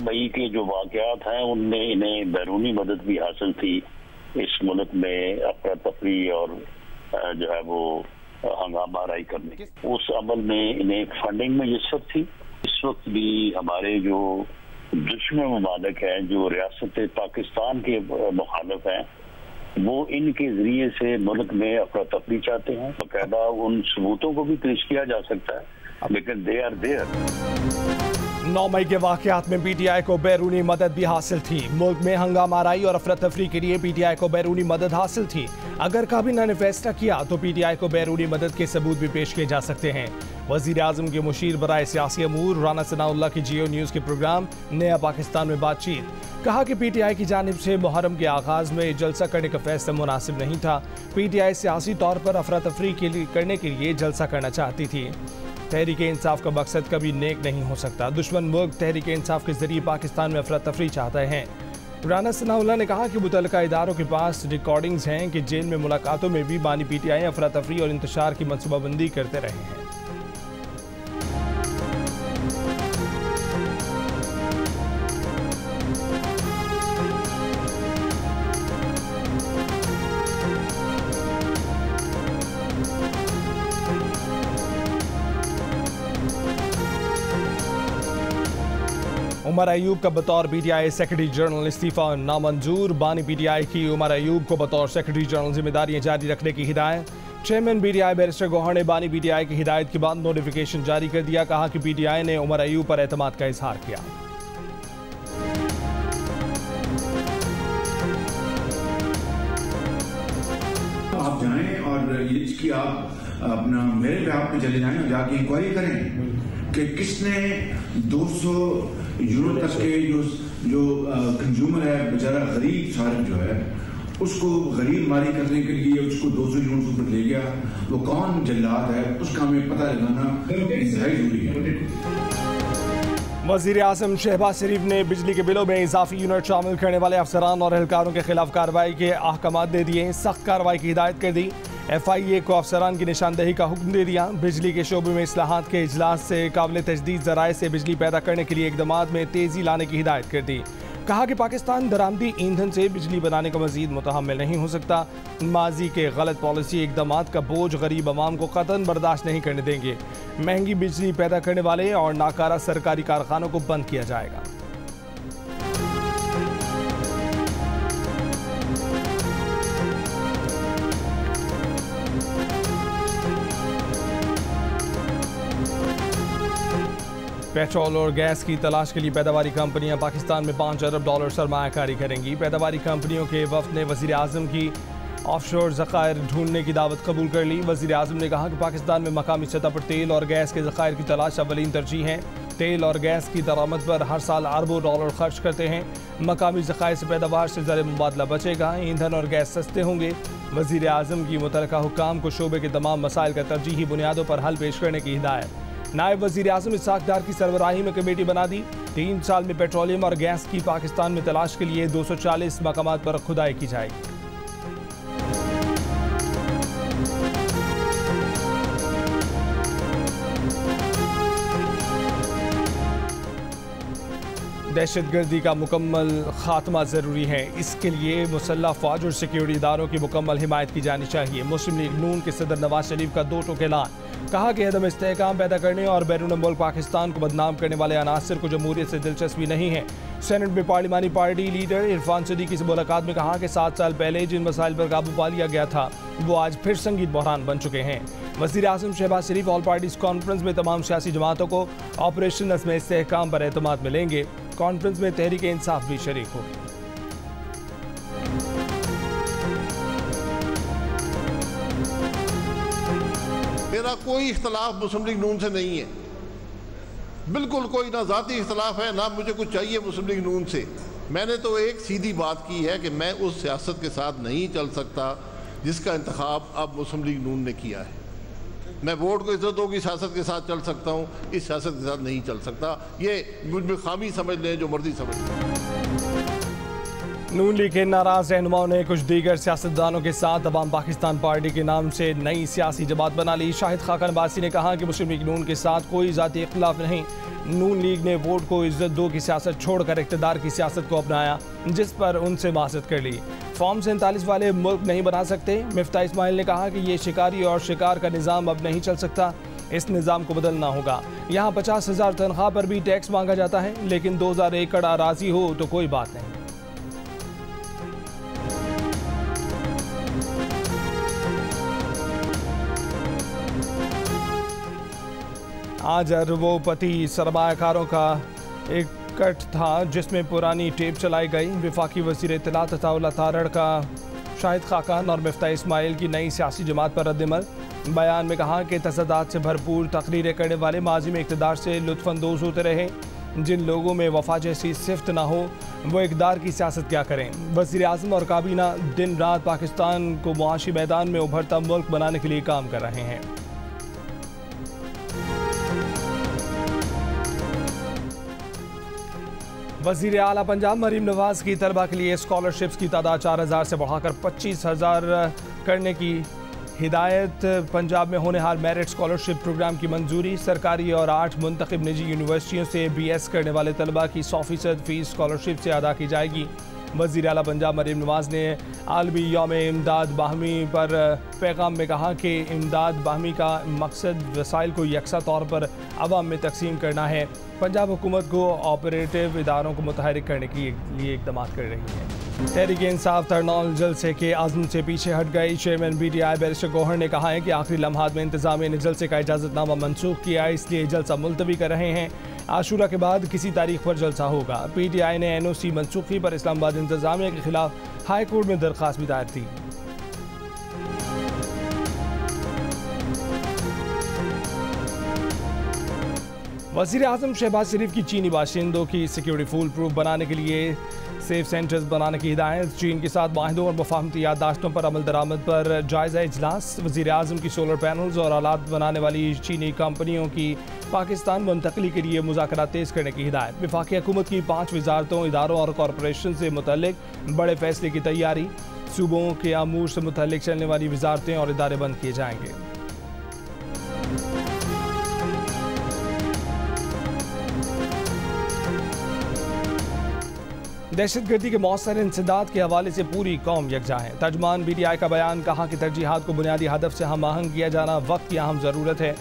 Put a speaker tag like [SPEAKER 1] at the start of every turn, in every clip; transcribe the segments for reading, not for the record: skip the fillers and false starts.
[SPEAKER 1] मई के जो वाक़यात हैं उनमें इन्हें बैरूनी मदद भी हासिल थी। इस मुल्क में अफरा तफरी और जो है वो हंगामा आराई करने की, उस अमल में इन्हें फंडिंग में यस्सत थी। इस वक्त भी हमारे जो दुश्मन ममालिक हैं, जो रियासत पाकिस्तान के मुखालिफ हैं, वो इनके जरिए से मुल्क में अफरा तफरी चाहते हैं। बाकायदा उन सबूतों को भी पेश किया जा सकता है, लेकिन दे आर देयर।
[SPEAKER 2] 9 मई के वाक़यात में पीटीआई को बैरूनी मदद भी हासिल थी। मुल्क में हंगामा आराई और अफरा तफरी के लिए पीटीआई को बैरूनी मदद हासिल थी। अगर काबीना ने फैसला किया तो पीटीआई को बैरूनी मदद के सबूत भी पेश किए जा सकते हैं। वज़ीर आज़म के मुशीर बराए सियासी अमूर राना सनाउल्लाह की जियो न्यूज़ के प्रोग्राम नया पाकिस्तान में बातचीत, कहा कि पीटीआई की जानिब से मुहर्रम के आगाज़ में जलसा करने का फैसला मुनासिब नहीं था। पीटीआई सियासी तौर पर अफरा तफरी करने के लिए जलसा करना चाहती थी। तहरीक इंसाफ का मकसद कभी नेक नहीं हो सकता। दुश्मन मुल्क तहरीक इंसाफ के जरिए पाकिस्तान में अफरा तफरी चाहते हैं। राना सनाउल्लाह ने कहा कि मुतल्लिका इदारों के पास रिकॉर्डिंग्स हैं कि जेल में मुलाकातों में भी बानी पीटीआई अफरा तफरी और इंतशार की मनसूबाबंदी करते रहे हैं। उमर अयूब का बतौर पीटीआई सेक्रेटरी जनरल इस्तीफा नामंजूर। बानी पीटीआई की उमर अयूब को बतौर सेक्रेटरी जनरल जिम्मेदारियां जारी रखने की हिदायत। चेयरमैन पीटीआई बैरिस्टर गौहर ने बानी पीटीआई की हिदायत के बाद नोटिफिकेशन जारी कर दिया। कहा कि पीटीआई ने उमर अयूब पर एतमाद का इजहार किया।
[SPEAKER 3] आप जाएं और इसकी आप अपना मेरे पे आप पे चले जाएं और जाके इंक्वायरी करें कि किसने 200 यूरो तक के जो कंज्यूमर है, बेचारा गरीब सारक जो है, उसको गरीब मारी करने के लिए उसको 200 यूरो से ऊपर ले गया। वो कौन जल्लाद है उसका हमें पता लगाना इंतहाई जरूरी है।
[SPEAKER 2] वज़ीर आज़म शहबाज शरीफ ने बिजली के बिलों में इजाफी यूनिट शामिल करने वाले अफसरान और एहलकारों के खिलाफ कार्रवाई के अहकाम दे दिए। सख्त कार्रवाई की हिदायत कर दी। FIA को अफसरान की निशानदेही का हुक्म दे दिया। बिजली के शोबे में इस्लाहात के इजलास से काबिल तजदीद ज़राए से बिजली पैदा करने के लिए इक़दामात में तेज़ी लाने की हिदायत कर दी। कहा कि पाकिस्तान दरामदी ईंधन से बिजली बनाने का मज़ीद मुतहम्मिल नहीं हो सकता। माजी के गलत पॉलिसी इक़दामात का बोझ गरीब अवाम को क़तन बर्दाश्त नहीं करने देंगे। महंगी बिजली पैदा करने वाले और नाकारा सरकारी कारखानों को बंद किया जाएगा। पेट्रोल और गैस की तलाश के लिए पैदावारी कंपनियां पाकिस्तान में $5 अरब सरमायाकारी करेंगी। पैदावारी कंपनियों के वफ़द ने वज़ीर आज़म की ऑफशोर ज़खायर ढूंढने की दावत कबूल कर ली। वज़ीर आज़म ने कहा कि पाकिस्तान में मकामी सतह पर तेल और गैस के ज़खायर की तलाश अवलीन तरजीह है। तेल और गैस की दरामद पर हर साल अरबों डॉलर खर्च करते हैं। मकामी ज़खायर से पैदावार से ज़र मुबादला बचेगा। ईंधन और गैस सस्ते होंगे। वज़ीर आज़म की मुतल्लिका हुक्काम को शोबे के तमाम मसाइल का तरजीही बुनियादों पर हल पेश करने की हिदायत। नायब वज़ीर आज़म इसहाक़ डार की सरबराही में कमेटी बना दी। 3 साल में पेट्रोलियम और गैस की पाकिस्तान में तलाश के लिए 240 मकामात पर खुदाई की जाएगी। दहशतगर्दी का मुकम्मल खात्मा ज़रूरी है। इसके लिए मुसल्लह फ़ौज और सिक्योरिटी इदारों की मुकम्मल हिमायत की जानी चाहिए। मुस्लिम लीग नून के सदर नवाज शरीफ का 2 टोक ऐलान। कहा कि अदम इस्तेहकाम पैदा करने और बैरून मुल्क पाकिस्तान को बदनाम करने वाले अनासर को जमहूरियत से दिलचस्पी नहीं है। सेनेट में पार्लिमानी पार्टी लीडर इरफान सदीकी से मुलाकात में कहा कि 7 साल पहले जिन मसाइल पर काबू पा लिया गया था वो आज फिर संगीन बहरान बन चुके हैं। वज़ीर आज़म शहबाज शरीफ ऑल पार्टीज कॉन्फ्रेंस में तमाम सियासी जमातों को ऑपरेशन नज़्म इस्तेहकाम पर एतमाद मिलेंगे। कॉन्फ्रेंस में तहरीक इंसाफ भी शरीक होगी।
[SPEAKER 4] मेरा कोई इख्तलाफ मुस्लिम लीग नून से नहीं है, बिल्कुल कोई ना ज़ाती इख्तलाफ है ना मुझे कुछ चाहिए मुस्लिम लीग नून से। मैंने तो एक सीधी बात की है कि मैं उस सियासत के साथ नहीं चल सकता जिसका इंतखाब अब मुस्लिम लीग नून ने किया है। मैं वोट को इज्जतों की सियासत के साथ चल सकता हूँ, इस सियासत के साथ नहीं चल सकता। ये मुझ में खामी समझ लें जो मर्जी समझ लें।
[SPEAKER 2] नून लीग के नाराज रहनुमाओं ने कुछ दीगर सियासतदानों के साथ अवाम पाकिस्तान पार्टी के नाम से नई सियासी जमात बना ली। शाहिद खाकन अब्बासी ने कहा कि मुस्लिम लीग नून के साथ कोई ज़ाती इख्तिलाफ नहीं, नून लीग ने वोट को इज्जत दो की सियासत छोड़कर इक़्तिदार की सियासत को अपनाया, जिस पर उनसे माज़रत कर ली। फॉर्म 47 वाले मुल्क नहीं बना सकते। मिफ्ता इस्माइल ने कहा कि ये शिकारी और शिकार का निज़ाम अब नहीं चल सकता, इस निज़ाम को बदलना होगा। यहाँ 50,000 तनख्वाह पर भी टैक्स मांगा जाता है, लेकिन 2000 एकड़ अराज़ी हो तो कोई बात नहीं। आज अरबोपति सरमायाकारों का इकट्ठ था, जिसमें पुरानी टेप चलाई गई। वफाकी वज़ीर इत्तलात अताउल्लाह तारड़ का शाहिद खाकान और मिफ्ता इस्माइल की नई सियासी जमात पर रद्दमल। बयान में कहा कि तसदात से भरपूर तकरीरें करने वाले माजी में इक़्तिदार से लुत्फ़अंदोज़ होते रहे। जिन लोगों में वफा जैसी सिफ्त ना हो वो इक़्तिदार की सियासत क्या करें। वज़ीर आज़म और काबीना दिन रात पाकिस्तान को मुआशी मैदान में उभरता मुल्क बनाने के लिए काम कर रहे हैं। वज़ीर आला पंजाब मरीम नवाज की तलबा के लिए स्कॉलरशिप्स की तादाद 4000 से बढ़ाकर 25,000 करने की हिदायत। पंजाब में होने हाल मेरिट स्कॉलरशिप प्रोग्राम की मंजूरी। सरकारी और 8 मुंतखब निजी यूनिवर्सिटियों से BS करने वाले तलबा की 100% फ़ीस स्कॉलरशिप से अदा की जाएगी। वज़ीर आला पंजाब मरीम नवाज ने आलमी यौम इमदाद बाहमी पर पैगाम में कहा कि इमदाद बाहमी का मकसद वसाइल को यकसा तौर पर अवाम में तकसीम करना है। पंजाब हुकूमत को ऑपरेटिव इदारों को मुतहरिक करने के लिए इक़दाम कर रही है। तहरीक इंसाफ तरनौल जलसे के आज़म से पीछे हट गई। चेयरमैन BDI बैरिस्टर गौहर ने कहा है कि आखिरी लम्हात में इंतज़ामिया ने जलसे का इजाज़तनामा मनसूख किया, इसलिए जलसा मुलतवी कर रहे हैं। आशूरा के बाद किसी तारीख पर जलसा होगा। PTI ने NOC मनसूखी पर इस्लामाबाद इंतज़ामिया के खिलाफ हाई कोर्ट में दरख्वास्त भी दायर थी। वज़ीर आज़म शहबाज शरीफ की चीनी बाशिंदों की सिक्योरिटी फुल प्रूफ बनाने के लिए सेफ सेंटर्स बनाने की हिदायत। चीन के साथ माहिदों और मुफाहमती याददाश्तों पर अमल दरामद पर जायज़ा इजलास। वज़ीर आज़म की सोलर पैनल्स और आलात बनाने वाली चीनी कंपनियों की पाकिस्तान मुंतकली के लिए मुज़ाकरात तेज़ करने की हिदायत। वफाकी हुकूमत की 5 वजारतों, इदारों और कॉरपोरेशन से मुतल्लिक बड़े फैसले की तैयारी। सूबों के अमूर से मुतल्लिक चलने वाली वजारतें और इदारे बंद किए जाएंगे। दहशतगर्दी के मौसर इंसदाद के हवाले से पूरी कौम यकजा है। तर्जमान BDI का बयान। कहा कि तरजीहात को बुनियादी हदफ से हम आहंग किया जाना वक्त की अहम ज़रूरत है।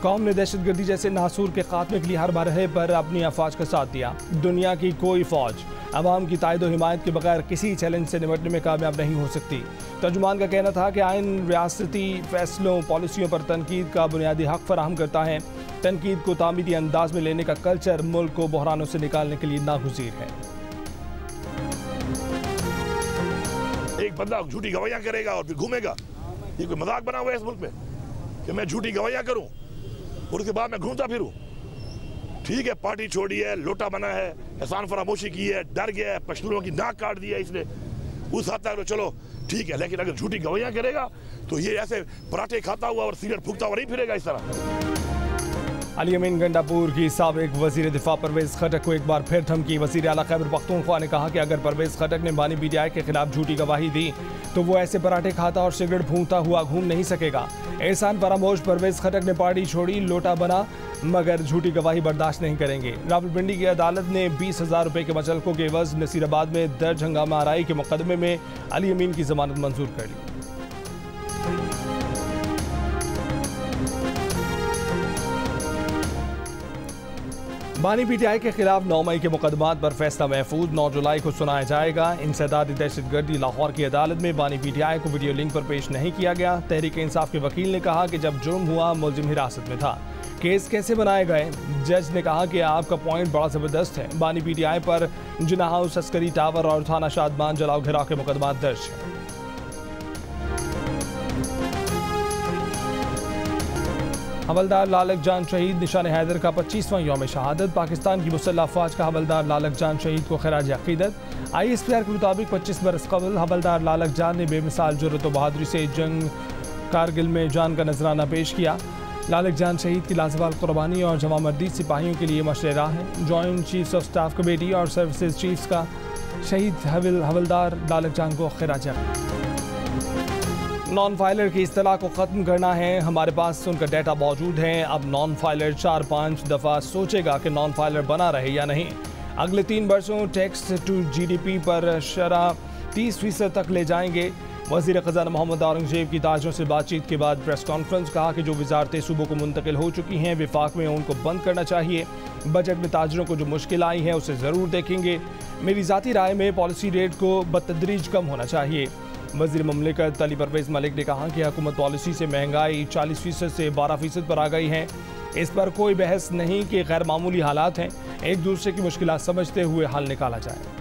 [SPEAKER 2] कौम ने दहशतगर्दी जैसे नासूर के खात्मे के लिए हर मरहले पर अपनी अफवाज का साथ दिया। दुनिया की कोई फ़ौज अवाम की तायद हिमायत के बगैर किसी चैलेंज से निपटने में कामयाब नहीं हो सकती। तर्जुमान का कहना था कि आइन रियासती फैसलों पॉलिसियों पर तनकीद का बुनियादी हक फराहम करता है। तनकीद को तामीदी अंदाज में लेने का कल्चर मुल्क को बहरानों से निकालने के लिए नागुज़ीर है।
[SPEAKER 5] एक बंदा झूठी गवाहियां करेगा और फिर घूमेगा। ये कोई मजाक बना हुआ है इस मुल्क में कि मैं झूठी गवाहियां करूं और उसके बाद मैं घूमता फिरूं। ठीक है, पार्टी छोड़ी है, लोटा बना है, एहसान फरामोशी की है, डर गया है, पश्तूनों की नाक काट दी है इसने, उस हद तक चलो ठीक है। लेकिन अगर झूठी गवाहियां करेगा तो ये ऐसे पराठे खाता हुआ और सिगरेट फूकता हुआ नहीं फिरेगा इस तरह।
[SPEAKER 2] अली अमीन गंडापुर की साबिक वज़ीर दिफा परवेज़ खटक को एक बार फिर धमकी। वज़ीर आला खैबर पख्तूनख्वा ने कहा कि अगर परवेज़ खटक ने बानी BDI के खिलाफ झूठी गवाही दी तो वो ऐसे पराठे खाता और सिगरेट फूंकता हुआ घूम नहीं सकेगा। एहसान फरामोश परवेज़ खटक ने पार्टी छोड़ी, लोटा बना, मगर झूठी गवाही बर्दाश्त नहीं करेंगे। रावलपिंडी की अदालत ने 20,000 रुपये के मचलकों के एवज़ नसीराबाद में दर्ज हंगामा आराई के मुकदमे में अली अमीन की जमानत मंजूर कर ली। बानी BDI के खिलाफ 9 मई के मुकदमात पर फैसला महफूज 9 जुलाई को सुनाया जाएगा। इंसदादी दहशतगर्दी लाहौर की अदालत में बानी BDI को वीडियो लिंक पर पेश नहीं किया गया। तहरीक इंसाफ के वकील ने कहा कि जब जुर्म हुआ मुलजिम हिरासत में था। केस कैसे बनाए गए? जज ने कहा कि आपका पॉइंट बड़ा ज़बरदस्त है। बानी BDI पर जिना हाउस, अस्करी टावर और थाना शादमान जलाओ घिराव के मुकदमात दर्ज हैं। हवलदार लालक जान शहीद निशान हैदर का 25वां यौम शहादत। पाकिस्तान की मुसल्लह अफवाज का हवलदार लालक जान शहीद को खराज अकीदत। ISPR के मुताबिक 25 बरस कबल हवलदार लालक जान ने बेमिसाल जुर्रत व बहादुरी से जंग कारगिल में जान का नजराना पेश किया। लालक जान शहीद की लाजवाब कुर्बानी और जवामर्दी सिपाहियों के लिए मशरे राह है। Joint chiefs of staff committee और सर्विसेज चीफ्स का शहीद हवलदार लालक जान को खराज। नॉन फाइलर की इस्तेलाह को ख़त्म करना है, हमारे पास उनका डाटा मौजूद है। अब नॉन फाइलर 4-5 दफ़ा सोचेगा कि नॉन फाइलर बना रहे या नहीं। अगले 3 वर्षों टैक्स टू GDP पर शरह 30% तक ले जाएंगे। वज़ीर ख़ज़ाना मोहम्मद औरंगज़ेब की ताजरों से बातचीत के बाद प्रेस कॉन्फ्रेंस, कहा कि जो वजारतें सूबों को मुंतकिल हो चुकी हैं विफाक में उनको बंद करना चाहिए। बजट में ताजरों को जो मुश्किल आई है उसे ज़रूर देखेंगे। मेरी ज़ाती राय में पॉलिसी रेट को बतदरीज कम होना चाहिए। वज़ीर ममलिकत अली परवेज़ मलिक ने कहा कि हुकूमत पॉलिसी से महंगाई 40% से 12% पर आ गई है। इस पर कोई बहस नहीं कि गैर मामूली हालात हैं, एक दूसरे की मुश्किलात समझते हुए हल निकाला जाए।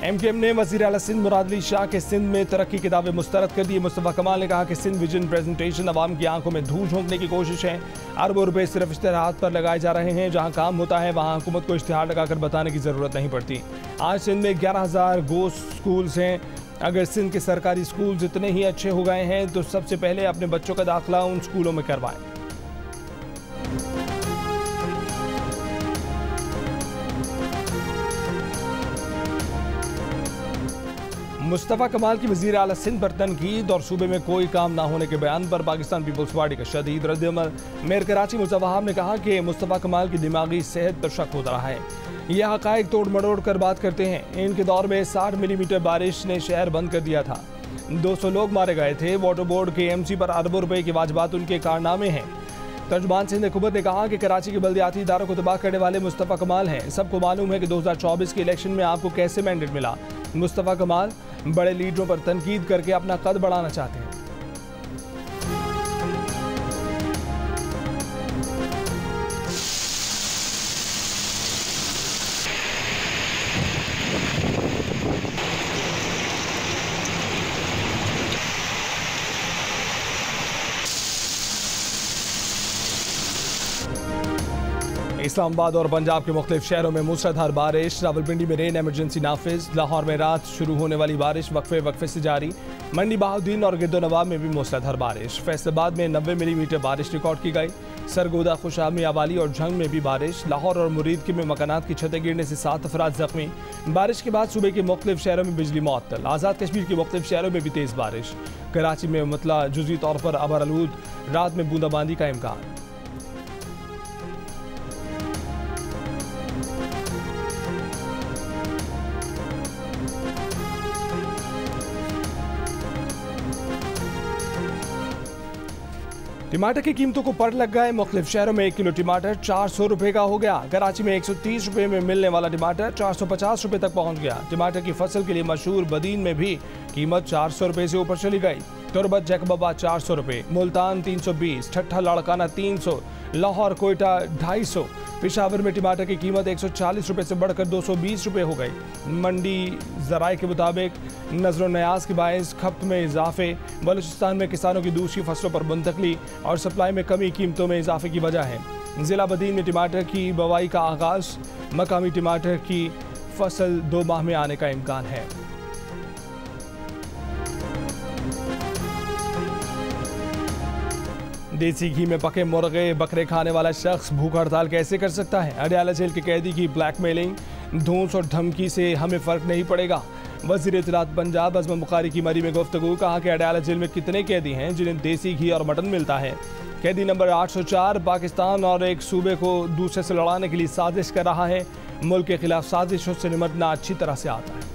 [SPEAKER 2] MKM ने वज़ीर आला सिंध मुराद अली शाह के सिंध में तरक्की के दावे मुस्तरद कर दिए। मुस्तफ़ा कमाल ने कहा कि सिंध विजन प्रेजेंटेशन अवाम की आंखों में धूल झोंकने की कोशिश है। अरबों रुपए सिर्फ इश्तिहारात पर लगाए जा रहे हैं। जहां काम होता है वहां हुकूमत को इश्तिहार लगाकर बताने की ज़रूरत नहीं पड़ती। आज सिंध में 11,000 गोश्त स्कूल्स हैं। अगर सिंध के सरकारी स्कूल्स इतने ही अच्छे हो गए हैं तो सबसे पहले अपने बच्चों का दाखिला उन स्कूलों में करवाएं। मुस्तफ़ा कमाल की वज़ीर आला सिंध पर तनकीद और सूबे में कोई काम ना होने के बयान पर पाकिस्तान पीपल्स पार्टी का शदीद रद्द-ए-अमल। मेयर कराची मुर्तज़ा वहाब ने कहा कि मुस्तफ़ा कमाल की दिमागी सेहत पर शक हो रहा है। यह हक़ाइक़ तोड़ मरोड़ कर बात करते हैं। इनके दौर में 60 मिलीमीटर बारिश ने शहर बंद कर दिया था, 200 लोग मारे गए थे। वाटर बोर्ड के MC पर अरबों रुपए के वाजबात उनके कारनामे हैं। तर्जुमान सिंध हुकूमत ने कहा कि कराची के बल्दियाती इदारों को तबाह करने वाले मुस्तफ़ा कमाल हैं। सबको मालूम है कि 2024 के इलेक्शन में आपको कैसे मैंडेट मिला। मुस्तफ़ा कमाल बड़े लीडरों पर तनकीद करके अपना कद बढ़ाना चाहते हैं। इस्लामाबाद और पंजाब के मुख्तलिफ शहरों में मूसलाधार बारिश। रावलपिंडी में रेन एमरजेंसी नाफिज। लाहौर में रात शुरू होने वाली बारिश वक्फे से जारी। मंडी बहाउद्दीन और गिरदोनवाब में भी मूसलाधार बारिश। फैसलाबाद में 90 मिलीमीटर बारिश रिकॉर्ड की गई। सरगोदा, खुशामी, अवाली और झंग में भी बारिश। लाहौर और मुरीद में मकानात की छतें गिरने से 7 अफराद जख्मी। बारिश के बाद सूबे के मुख्तलिफ शहरों में बिजली मुअत्तल। आज़ाद कश्मीर के मुख्तलिफ शहरों में भी तेज़ बारिश। कराची में मतला जुज़ी तौर पर अबरआलूद, रात में बूंदाबांदी का इम्कान। टमाटर की कीमतों को पर लग गए। मुख्तलिफ शहरों में 1 किलो टमाटर 400 रुपये का हो गया। कराची में 130 रुपये में मिलने वाला टमाटर 450 रुपये तक पहुंच गया। टमाटर की फसल के लिए मशहूर बदीन में भी कीमत 400 रुपये से ऊपर चली गई। तुरबत जैकबाबाद 400 रुपये, मुल्तान 320, ठट्ठा लाड़काना 300, लाहौर कोयटा 250। पेशावर में टमाटर की कीमत 140 रुपये से बढ़कर 220 रुपये हो गई। मंडी ज़राए के मुताबिक नज़र न्याज के बायस खपत में इजाफे, बलूचिस्तान में किसानों की दूसरी फसलों पर मुंतकली और सप्लाई में कमी कीमतों में इजाफे की वजह है। ज़िला बदीन में टमाटर की बवाई का आगाज़। मकामी टमाटर की फसल 2 माह में आने का इम्कान है। देसी घी में पके मुर्गे बकरे खाने वाला शख्स भूख हड़ताल कैसे कर सकता है? अडयाला जेल के कैदी की ब्लैकमेलिंग, धौंस और धमकी से हमें फ़र्क नहीं पड़ेगा। वज़ीर इत्तलात पंजाब अज़म बुखारी की मरी में गुफ्तगू, कहा कि अडयाला जेल में कितने कैदी हैं जिन्हें देसी घी और मटन मिलता है। कैदी नंबर 804 पाकिस्तान और एक सूबे को दूसरे से लड़ाने के लिए साजिश कर रहा है। मुल्क के खिलाफ साजिशों से निपटना अच्छी तरह से आता है।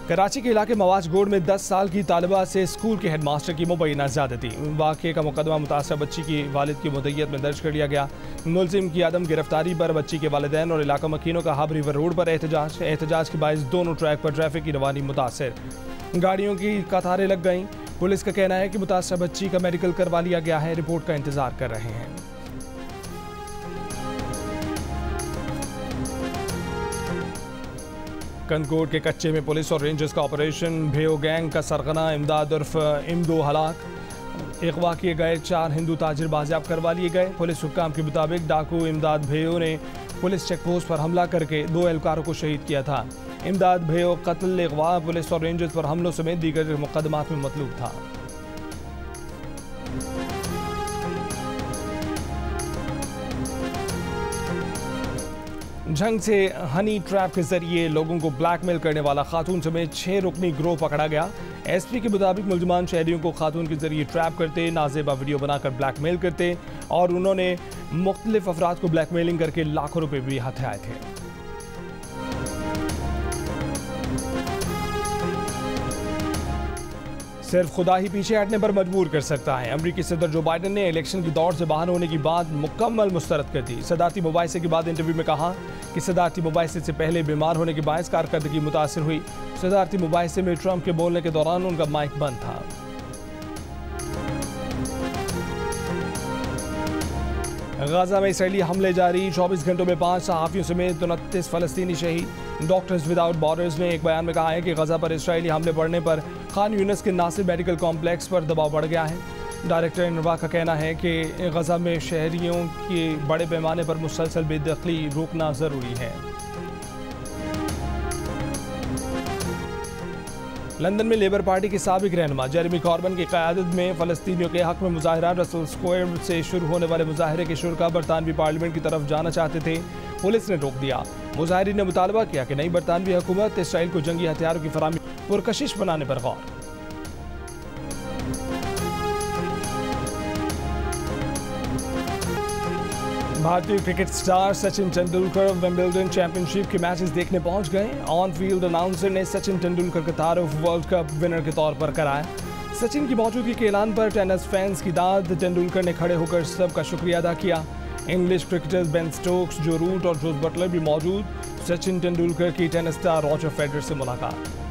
[SPEAKER 2] कराची के इलाके मवाज गोड़ में 10 साल की तालिबा से स्कूल के हेडमास्टर की मुबैना ज़्यादती। वाक़े का मुकदमा मुतासरा बच्ची की वालिद की मुद्दईयत में दर्ज कर लिया गया। मुलजिम की आदम गिरफ्तारी पर बच्ची के वालिदैन और इलाका मकीनों का हाब रिवर रोड पर एहतजाज के बायस दोनों ट्रैक पर ट्रैफिक की रवानी मुतासर। गाड़ियों की कतारें लग गईं। पुलिस का कहना है कि मुतासरा बच्ची का मेडिकल करवा लिया गया है, रिपोर्ट का इंतजार कर रहे हैं। कनकोट के कच्चे में पुलिस और रेंजर्स का ऑपरेशन। भेओ गैंग का सरगना इमदाद उर्फ इमदो हलाक। अगवा किए गए 4 हिंदू ताजिर बाजियाब करवा लिए गए। पुलिस हुक्काम के मुताबिक डाकू इमदाद भेओ ने पुलिस चेक पोस्ट पर हमला करके 2 एहलकारों को शहीद किया था। इमदाद भेओ कत्ल, अगवा, पुलिस और रेंजर्स पर हमलों समेत दीगर मुकदमात में मतलूब था। झंग से हनी ट्रैप के जरिए लोगों को ब्लैकमेल करने वाला खातून समेत 6 रुकनी गिरोह पकड़ा गया। एसपी के मुताबिक मुलजमान शहरियों को खातून के जरिए ट्रैप करते, नाजेबा वीडियो बनाकर ब्लैकमेल करते और उन्होंने मुख्तलिफ अफराद को ब्लैकमेलिंग करके लाखों रुपए भी हथियाए थे। सिर्फ खुदा ही पीछे हटने पर मजबूर कर सकता है। अमेरिकी सदर जो बाइडन ने इलेक्शन की दौड़ से बाहर होने की बात मुकम्मल मुस्तरद कर दी। सदारती मुबाहिसे के बाद इंटरव्यू में कहा कि सदारती मुबाहिसे से पहले बीमार होने के बायस कारकर्दगी मुतासिर हुई। सदारती मुबाहिसे में ट्रंप के बोलने के दौरान उनका माइक बंद था। गाजा में इसराइली हमले जारी, 24 घंटों में 5 सहाफ़ियों समेत 29 फलस्तीनी शहीद। डॉक्टर्स विदाउट बॉर्डर्स ने एक बयान में कहा है कि गाजा पर इसराइली हमले बढ़ने पर खान यूनिस के नासिर मेडिकल कॉम्प्लेक्स पर दबाव बढ़ गया है। डायरेक्टर इनवा का कहना है कि गाजा में शहरियों के बड़े पैमाने पर मुसलसल बेदखली रोकना ज़रूरी है। लंदन में लेबर पार्टी के साबिक रहनुमा जेरेमी कॉर्बन की क़यादत में फ़लस्तीनियों के हक़ में मुज़ाहरा रसल स्क्वायर से शुरू होने वाले मुज़ाहरे के शुरा बरतानवी पार्लियामेंट की तरफ जाना चाहते थे, पुलिस ने रोक दिया। मुज़ाहिरीन ने मुतालबा किया कि नई बरतानवी हुकूमत इसराइल को जंगी हथियारों की फराहमी पुरकशिश बनाने पर गौर। भारतीय cricket star Sachin Tendulkar Wimbledon championship के मैचेस देखने पहुंच गए। ऑन फील्ड अनाउंसर ने सचिन तेंदुलकर का तारुफ वर्ल्ड कप विनर के तौर पर कराया। सचिन की मौजूदगी के ऐलान पर टेनिस फैंस की दाद, तेंदुलकर ने खड़े होकर सबका शुक्रिया अदा किया। इंग्लिश क्रिकेटर्स बेन स्टोक्स, जो रूट और जोस बटलर भी मौजूद। सचिन तेंदुलकर की टेनिस स्टार रॉजर फेडरर से मुलाकात।